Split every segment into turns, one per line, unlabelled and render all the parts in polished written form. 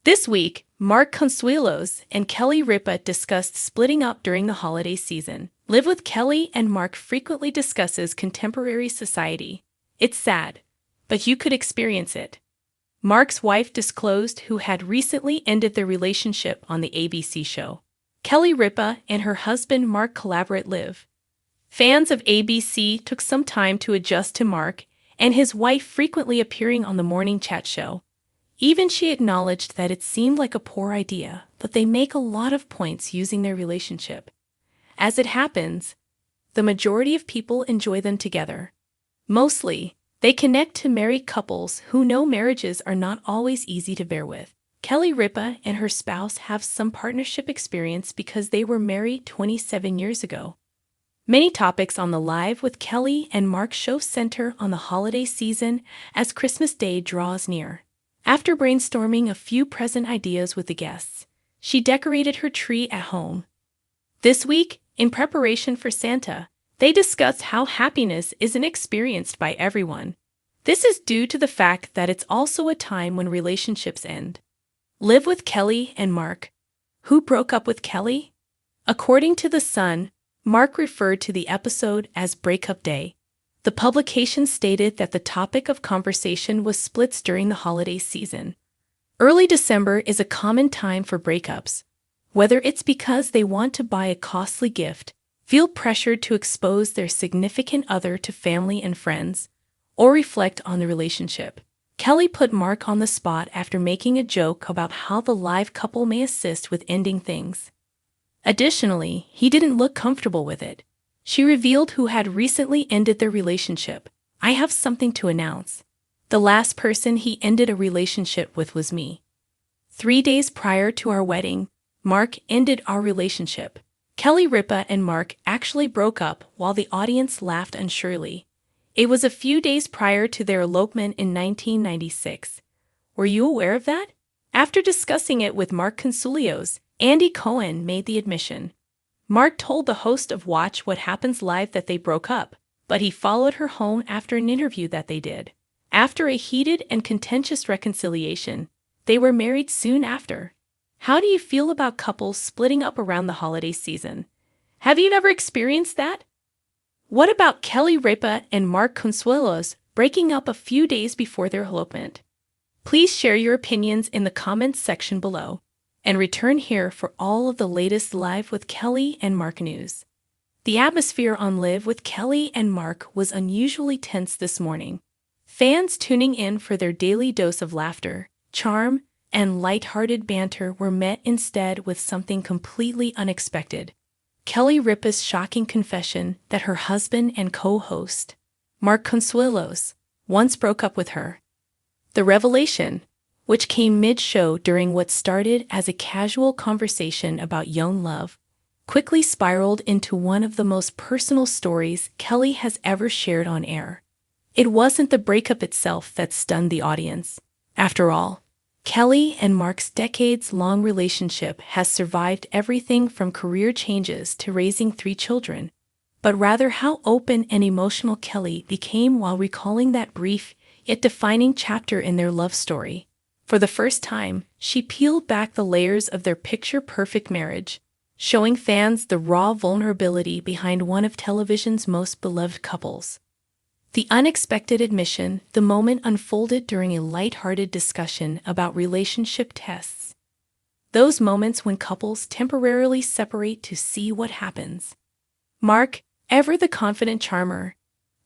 This week, Mark Consuelos and Kelly Ripa discussed splitting up during the holiday season. Live with Kelly and Mark frequently discusses contemporary society. It's sad, but you could experience it. Mark's wife disclosed who had recently ended their relationship on the ABC show. Kelly Ripa and her husband Mark collaborate Live. Fans of ABC took some time to adjust to Mark and his wife frequently appearing on the morning chat show. Even she acknowledged that it seemed like a poor idea, but they make a lot of points using their relationship. As it happens, the majority of people enjoy them together. Mostly, they connect to married couples who know marriages are not always easy to bear with. Kelly Ripa and her spouse have some partnership experience because they were married 27 years ago. Many topics on the Live with Kelly and Mark show center on the holiday season as Christmas Day draws near. After brainstorming a few present ideas with the guests, she decorated her tree at home. This week, in preparation for Santa, they discussed how happiness isn't experienced by everyone. This is due to the fact that it's also a time when relationships end. Live with Kelly and Mark. Who broke up with Kelly? According to The Sun, Mark referred to the episode as Breakup Day. The publication stated that the topic of conversation was splits during the holiday season. Early December is a common time for breakups. Whether it's because they want to buy a costly gift, feel pressured to expose their significant other to family and friends, or reflect on the relationship. Kelly put Mark on the spot after making a joke about how the live couple may assist with ending things. Additionally, he didn't look comfortable with it. She revealed who had recently ended their relationship. I have something to announce. The last person he ended a relationship with was me. 3 days prior to our wedding, Mark ended our relationship. Kelly Ripa and Mark actually broke up while the audience laughed unsurely. It was a few days prior to their elopement in 1996. Were you aware of that? After discussing it with Mark Consuelos, Andy Cohen made the admission. Mark told the host of Watch What Happens Live that they broke up, but he followed her home after an interview that they did. After a heated and contentious reconciliation, they were married soon after. How do you feel about couples splitting up around the holiday season? Have you ever experienced that? What about Kelly Ripa and Mark Consuelos breaking up a few days before their elopement? Please share your opinions in the comments section below. And return here for all of the latest Live with Kelly and Mark news. The atmosphere on Live with Kelly and Mark was unusually tense this morning. Fans tuning in for their daily dose of laughter, charm, and light-hearted banter were met instead with something completely unexpected. Kelly Ripa's shocking confession that her husband and co-host, Mark Consuelos, once broke up with her. The revelation, which came mid-show during what started as a casual conversation about young love, quickly spiraled into one of the most personal stories Kelly has ever shared on air. It wasn't the breakup itself that stunned the audience. After all, Kelly and Mark's decades-long relationship has survived everything from career changes to raising 3 children, but rather how open and emotional Kelly became while recalling that brief yet defining chapter in their love story. For the first time, she peeled back the layers of their picture-perfect marriage, showing fans the raw vulnerability behind one of television's most beloved couples. The unexpected admission, the moment unfolded during a light-hearted discussion about relationship tests. Those moments when couples temporarily separate to see what happens. Mark, ever the confident charmer,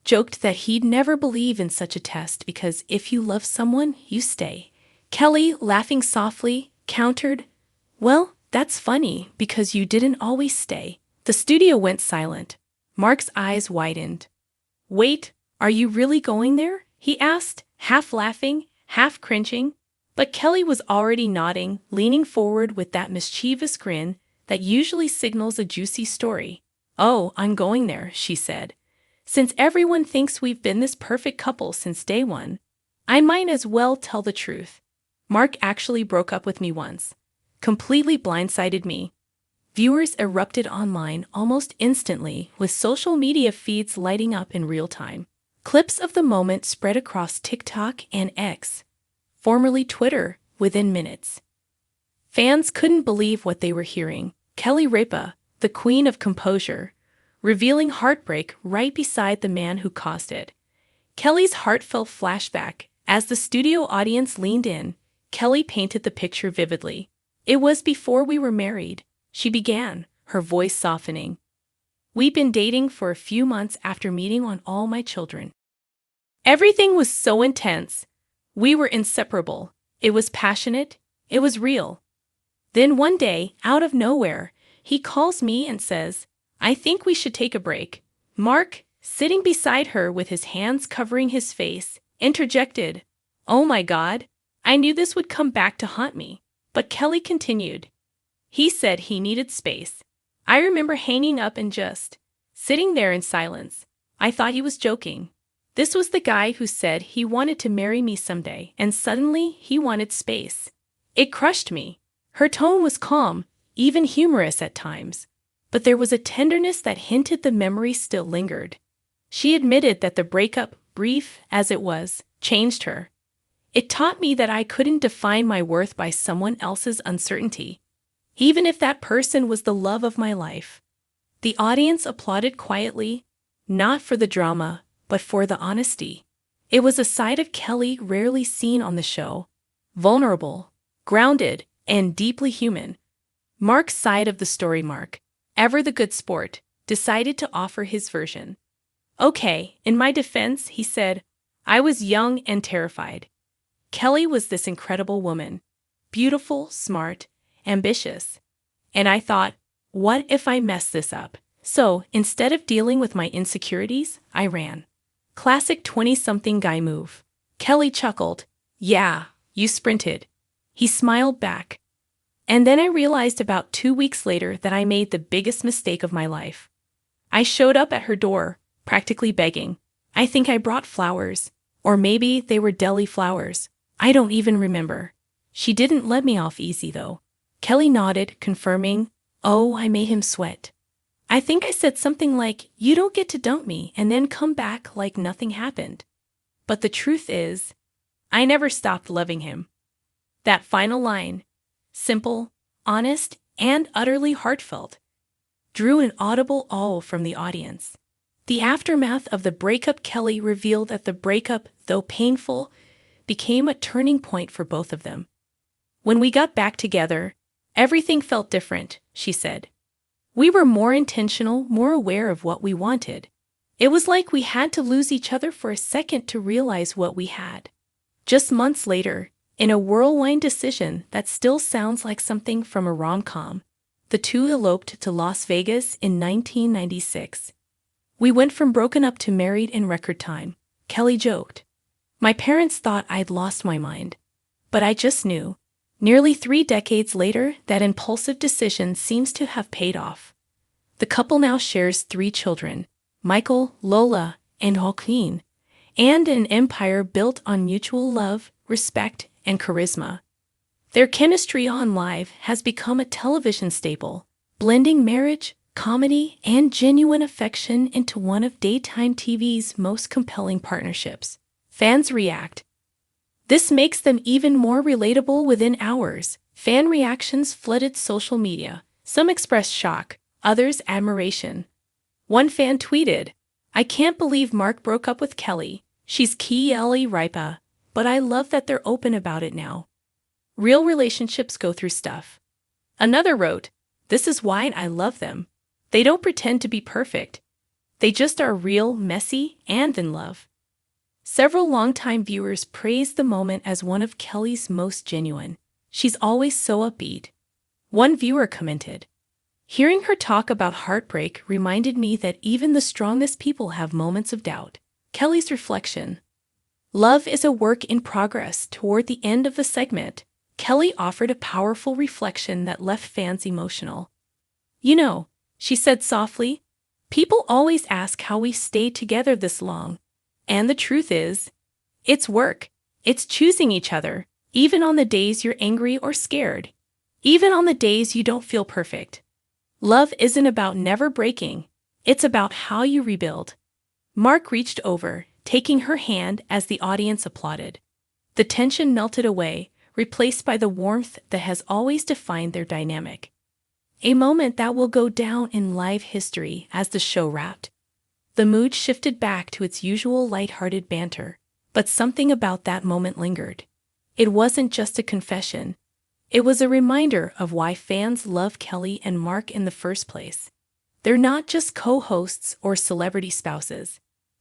joked that he'd never believe in such a test because if you love someone, you stay. Kelly, laughing softly, countered, "Well, that's funny, because you didn't always stay." The studio went silent. Mark's eyes widened. "Wait, are you really going there?" he asked, half laughing, half cringing. But Kelly was already nodding, leaning forward with that mischievous grin that usually signals a juicy story. "Oh, I'm going there," she said. "Since everyone thinks we've been this perfect couple since day one, I might as well tell the truth. Mark actually broke up with me once. Completely blindsided me." Viewers erupted online almost instantly, with social media feeds lighting up in real time. Clips of the moment spread across TikTok and X, formerly Twitter, within minutes. Fans couldn't believe what they were hearing. Kelly Ripa, the queen of composure, revealing heartbreak right beside the man who caused it. Kelly's heartfelt flashback. As the studio audience leaned in, Kelly painted the picture vividly. It was before we were married, she began, her voice softening. We'd been dating for a few months after meeting on All My Children. Everything was so intense. We were inseparable. It was passionate. It was real. Then one day, out of nowhere, he calls me and says, "I think we should take a break." Mark, sitting beside her with his hands covering his face, interjected, "Oh my God, I knew this would come back to haunt me." But Kelly continued. He said he needed space. I remember hanging up and just sitting there in silence. I thought he was joking. This was the guy who said he wanted to marry me someday, and suddenly he wanted space. It crushed me. Her tone was calm, even humorous at times, but there was a tenderness that hinted the memory still lingered. She admitted that the breakup, brief as it was, changed her. It taught me that I couldn't define my worth by someone else's uncertainty, even if that person was the love of my life. The audience applauded quietly, not for the drama, but for the honesty. It was a side of Kelly rarely seen on the show. Vulnerable, grounded, and deeply human. Mark's side of the story, Mark, ever the good sport, decided to offer his version. "Okay, in my defense," he said, "I was young and terrified. Kelly was this incredible woman. Beautiful, smart, ambitious. And I thought, what if I mess this up? So, instead of dealing with my insecurities, I ran." Classic 20-something guy move. Kelly chuckled. "Yeah, you sprinted." He smiled back. And then I realized about 2 weeks later that I made the biggest mistake of my life. I showed up at her door, practically begging. I think I brought flowers, or maybe they were deli flowers. I don't even remember. She didn't let me off easy, though. Kelly nodded, confirming, "Oh, I made him sweat. I think I said something like, 'You don't get to dump me,' and then come back like nothing happened." But the truth is, I never stopped loving him. That final line, simple, honest, and utterly heartfelt, drew an audible awe from the audience. The aftermath of the breakup, Kelly revealed that the breakup, though painful, became a turning point for both of them. "When we got back together, everything felt different," she said. "We were more intentional, more aware of what we wanted. It was like we had to lose each other for a second to realize what we had." Just months later, in a whirlwind decision that still sounds like something from a rom-com, the two eloped to Las Vegas in 1996. "We went from broken up to married in record time," Kelly joked. "My parents thought I'd lost my mind. But I just knew." Nearly 3 decades later, that impulsive decision seems to have paid off. The couple now shares 3 children, Michael, Lola, and Joaquin, and an empire built on mutual love, respect, and charisma. Their chemistry on Live has become a television staple, blending marriage, comedy, and genuine affection into one of daytime TV's most compelling partnerships. Fans react. This makes them even more relatable within hours. Fan reactions flooded social media. Some expressed shock, others admiration. One fan tweeted, "I can't believe Mark broke up with Kelly. She's Kelly Ripa, but I love that they're open about it now. Real relationships go through stuff." Another wrote, "This is why I love them. They don't pretend to be perfect. They just are real, messy, and in love." Several longtime viewers praised the moment as one of Kelly's most genuine. "She's always so upbeat." One viewer commented, "Hearing her talk about heartbreak reminded me that even the strongest people have moments of doubt." Kelly's reflection. Love is a work in progress. Toward the end of the segment, Kelly offered a powerful reflection that left fans emotional. "You know," she said softly, "people always ask how we stayed together this long. And the truth is, it's work. It's choosing each other, even on the days you're angry or scared. Even on the days you don't feel perfect. Love isn't about never breaking. It's about how you rebuild." Mark reached over, taking her hand as the audience applauded. The tension melted away, replaced by the warmth that has always defined their dynamic. A moment that will go down in live history. As the show wrapped, the mood shifted back to its usual light-hearted banter, but something about that moment lingered. It wasn't just a confession. It was a reminder of why fans love Kelly and Mark in the first place. They're not just co-hosts or celebrity spouses.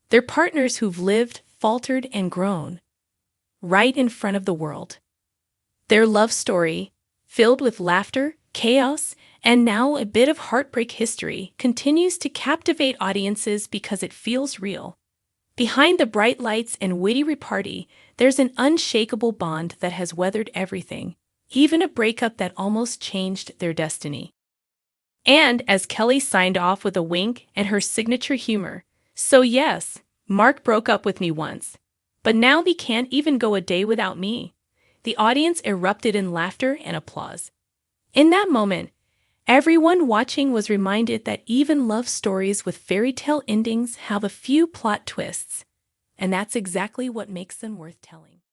They're partners who've lived, faltered, and grown right in front of the world. Their love story, filled with laughter, chaos, and now a bit of heartbreak history, continues to captivate audiences because it feels real. Behind the bright lights and witty repartee, there's an unshakable bond that has weathered everything, even a breakup that almost changed their destiny. And as Kelly signed off with a wink and her signature humor, "So yes, Mark broke up with me once, but now he can't even go a day without me," the audience erupted in laughter and applause. In that moment, everyone watching was reminded that even love stories with fairy tale endings have a few plot twists, and that's exactly what makes them worth telling.